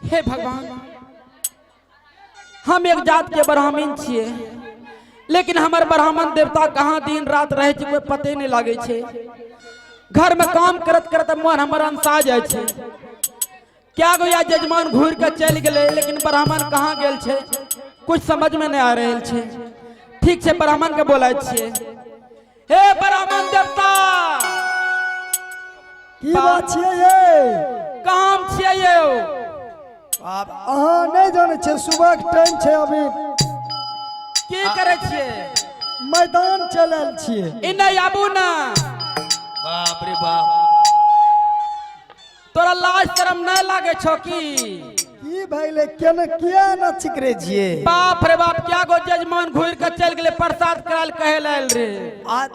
हे भगवान, हम एक जात के ब्राह्मण छिए, लेकिन हमारे ब्राह्मण देवता कहाँ दिन रात रहे छे कोई पते नहीं लागे छे। घर में काम करत करत मन हमर अंसा जाए छे। क्या गोया जजमान घूर के चल गए, लेकिन ब्राह्मण कहाँ गेल छे कुछ समझ में नहीं आ रहे छे। ठीक छे, ब्राह्मण के बोला छे, हे ब्राह्मण देवता की बात छियै ये? काम छियै ये? आप अहाँ नहीं जाने छे सुबह के टाइम छे, अभी की करे छियै? मैदान चलल छियै। इन्ने आबू ना। बाप रे बाप, तोरा लाज शरम नहीं लागे छो की? की भइले केना किया न चिकरे छियै? बाप रे बाप, क्या गो जजमान घूर के चल गए प्रसाद कराल कहे लाल रे। आ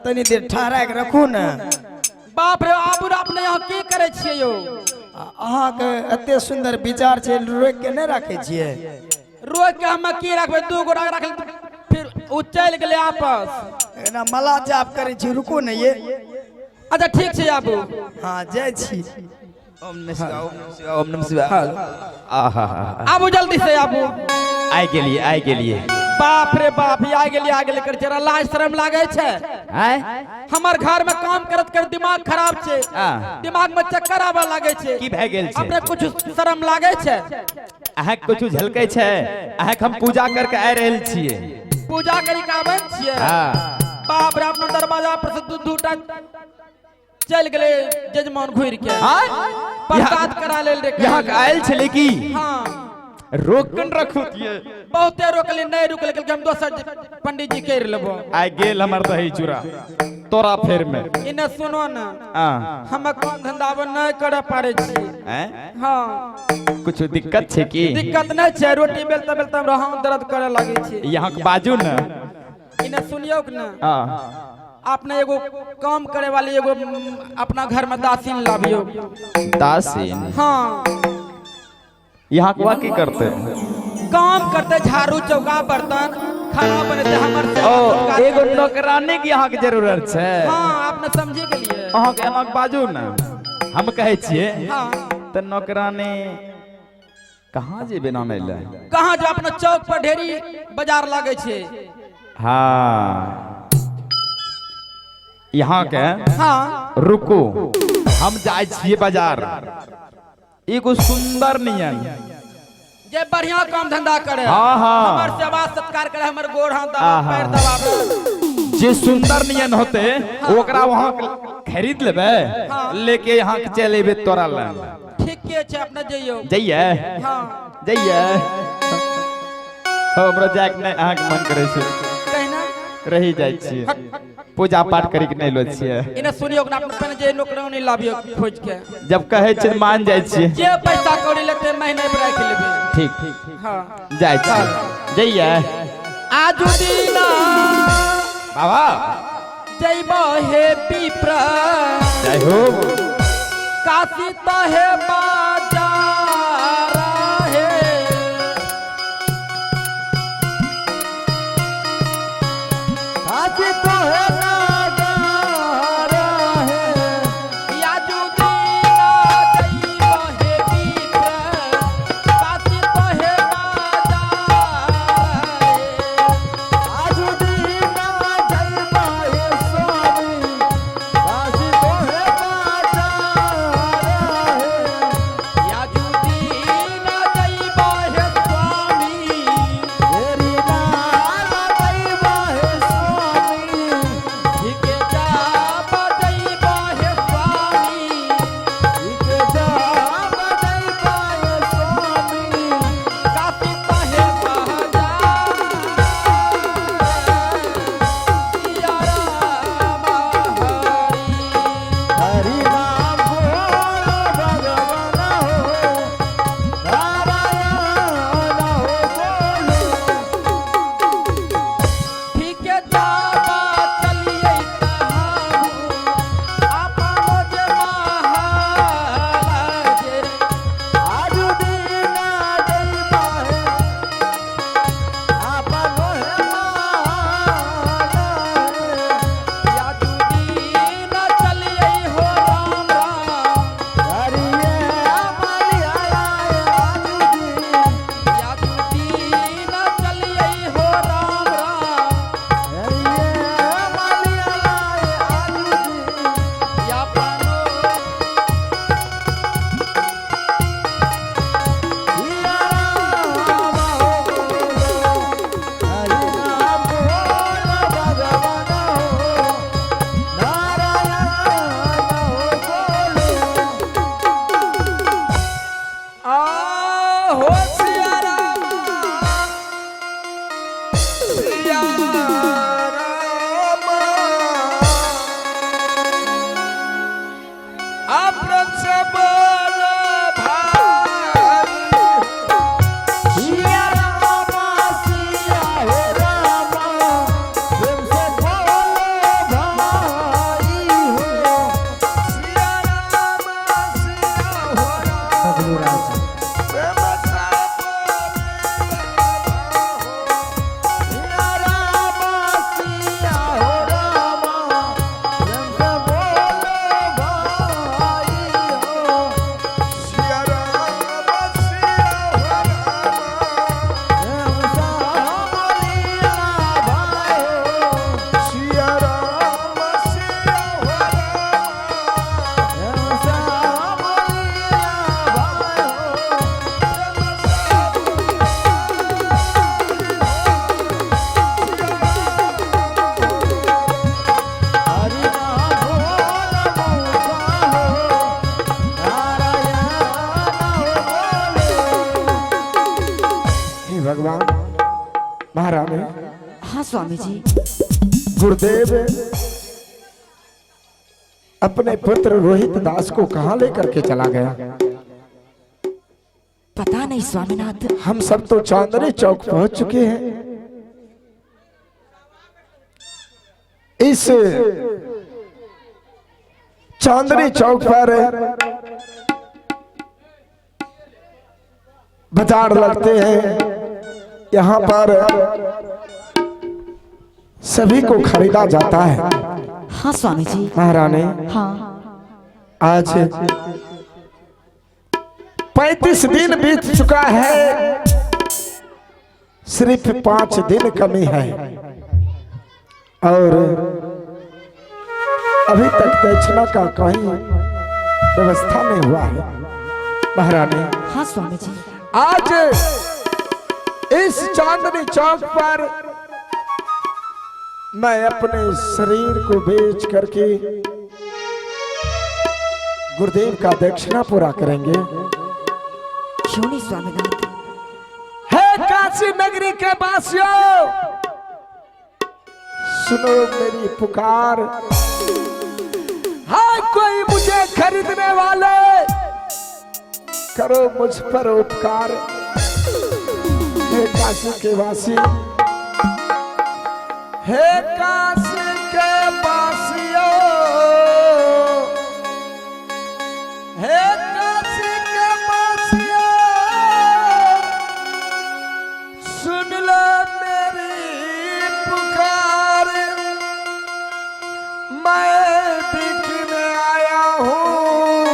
तनी देर ठहरा के रखू न। बाप रे, आबू अपने यहाँ की करे छियै यो? अहाँ के एते सुंदर विचार छे, रोक के नहीं रखे छियै? रोक के हम की रखबे? दू गो रख फिर उ चल गए आपस। एना मला जाप करे छी, रुको न ये। अच्छा ठीक छे आबू। हाँ जाय छी। ओम नमः शिवाय, ओम नमः शिवाय, ओम नमः शिवाय। आहा, आबू जल्दी से आबू। आइ गेलिए, आइ गेलिए। बाप रे बाप, आ गेली कर जरा लाज शरम लागे छे? आय हमार घर में काम करत कर दिमाग खराब छे, दिमाग में चक्कर आवे लागे छे। की भए गेल छे? अपने कुछ शरम लागे छे? अहाँ कुछ झलकै छे? अहाँ हम पूजा करके आ रहल छिए। पूजा करी के आवे छिए? हां। बाप रे, अपना दरवाजा पर से दूटा चल गए जजमान घूर के। प्रसाद करा लेल रे। यहाँ आयल छले की? हां। रोकन रखो दिए। बहुते रोकली, नहीं रुकले के हम दोसर पंडित जी कर लेबो। आ गेल हमर दही चूड़ा तोरा फेर में। इने सुनो ना, हां, हम काम धंधा नहीं करे पारे छी। हैं? हां, कुछ दिक्कत छे की? दिक्कत नहीं छे, रोटी बेलता बेलता हमरा हाथ दर्द करे लागे छे। यहाँ के बाजू न। इने सुनियो कि ना, हां, आपने एगो काम करे वाली एगो अपना घर में दासीन लाबियो। दासीन? हाँ, यहाँ के की करते? काम करते, झाड़ू चौका बर्तन खाना बनते हमर से। ओ, एगो नौकरानी के यहाँ के जरूरत छे? हाँ, आपने समझे के लिए। अहाँ के एना बाजू न, हम कहे छिए। हाँ, त नौकरानी कहाँ जेबे नाने ले? कहाँ जो अपना चौक पर ढेरी बाजार लागे छे। हाँ, यहाँ के हाँ, रुको, हम जाए छिए बाजार। एगो सुंदर नियन जे बढ़िया काम धंधा करे, हाँ, हाँ। हमर सेवा सत्कार करे, हमर गोड़ हाथ दबा, पैर दबावे। जे सुंदर नियन होते ओकरा वहाँ खरीद लेबे, लेके यहाँ के चल एबे तोरा ले। ठीक के छे, अपना जइयो। जइए? हाँ, जइए? हमरा जाए के नहीं अहाँ के मन करे छे। कहना रही जाए छिए, पूजा पाठ करी के नहीं लो छिए। इने सुनियो कि अपने पने जे नौकरानी लाबियो खोज के। जब कहे छे मान जाए छिए। जे पैसा कौड़ी लेते महीने पर राख लेबे। ठीक ठीक हाँ, जाए छिए। जइए? आजू दीना बाबा जइबो हे पिपरा, जय हो। काशी तो हे बाजार हे, काशी तो है नागारा है। आजू दीना जइबो हे पिपरा, काशी तो हे बाजार हे। आजू दीना जइबा हे स्वामी, काशी तो है बाजार है। बोलो राजा। हे भगवान महारानी, हाँ स्वामी जी। गुरुदेव अपने पुत्र रोहित दास को कहाँ लेकर के चला गया? पता नहीं स्वामीनाथ। हम सब तो चांदनी चौक पहुंच चुके हैं। इस चांदनी चौक पर बाजार लगते हैं, यहाँ पर सभी को खरीदा जाता है। हाँ स्वामी जी। महारानी, हाँ। आज 35 दिन बीत चुका है, सिर्फ 5 दिन कमी है और अभी तक दक्षिणा का कहीं व्यवस्था नहीं हुआ है। महारानी, हाँ स्वामी जी। आज इस चांदनी चौक पर मैं अपने शरीर को बेच करके गुरुदेव का दक्षिणा पूरा करेंगे। क्यों नहीं स्वामीनाथ। हे काशी नगरी के वासियों, सुनो मेरी पुकार। हाँ, कोई मुझे खरीदने वाले, करो मुझ पर उपकार। हे काशी के वासी, हे काशी के वासियों, हे काशी के वासियों, सुन लो मेरी पुकार। मैं बिकने आया हूँ,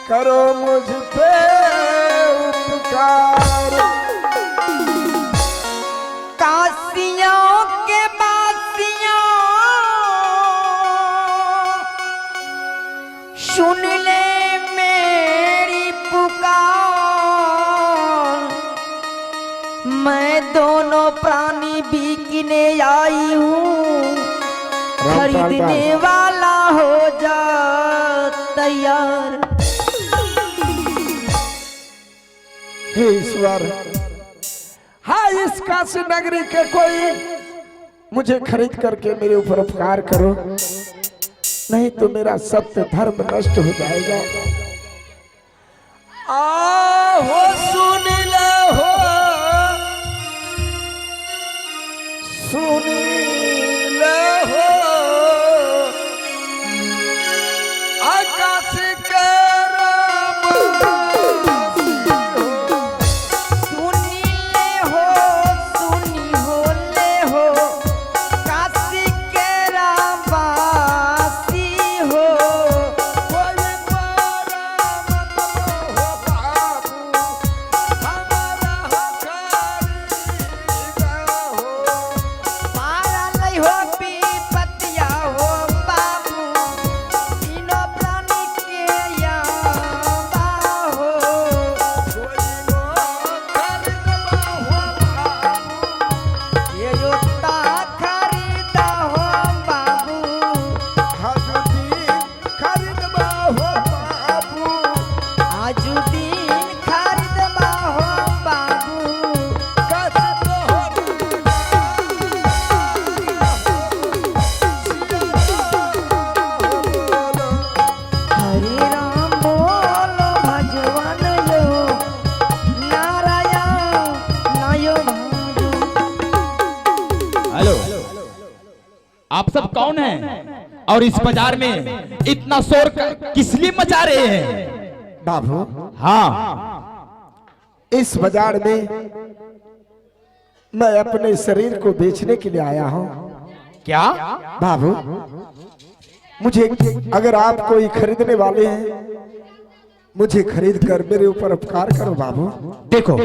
करो मुझ पे उपकार। काशियों के बासियों सुन ले मेरी पुकार। मैं दोनों प्राणी बिकने आई हूँ, खरीदने वाला हो जा तैयार। हे ईश्वर, हाँ, इस काशी नगरी के कोई मुझे खरीद करके मेरे ऊपर उपकार करो, नहीं तो मेरा सत्य धर्म नष्ट हो जाएगा। आहो सुन ले हो, सुन ले हो, आकाश के आप सब कौन हैं और इस बाजार में इतना शोर किस लिए मचा रहे हैं? बाबू हाँ, इस बाजार में मैं अपने शरीर को बेचने के लिए आया हूँ। क्या? बाबू मुझे अगर आप कोई खरीदने वाले हैं, मुझे खरीद कर मेरे ऊपर उपकार करो बाबू। देखो,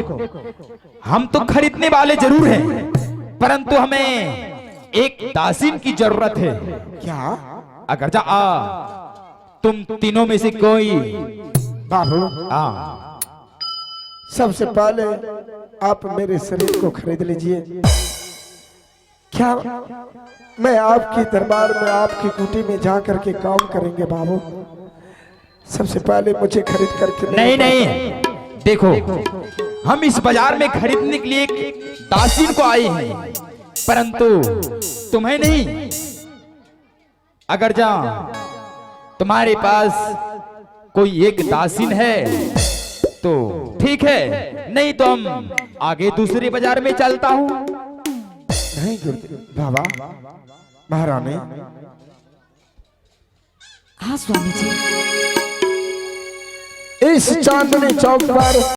हम तो खरीदने वाले जरूर हैं, परंतु हमें एक दासीन की जरूरत है। क्या अगर तुम तीनों में से कोई बाबू? हाँ, सबसे पहले आप मेरे शरीर को खरीद लीजिए। क्या मैं आपकी दरबार में, आपकी कुटी में जा करके काम करेंगे बाबू? सबसे पहले मुझे खरीद करके नहीं नहीं, देखो, हम इस बाजार में खरीदने के लिए एक दासीन को आए हैं, परंतु तुम्हें नहीं। अगर तुम्हारे पास कोई एक दासीन है तो ठीक है, नहीं तो हम आगे दूसरे बाजार में चलता हूँ। नहीं गुरुदेव बाबा, महारानी। हाँ स्वामी जी। इस चांदनी चौक पर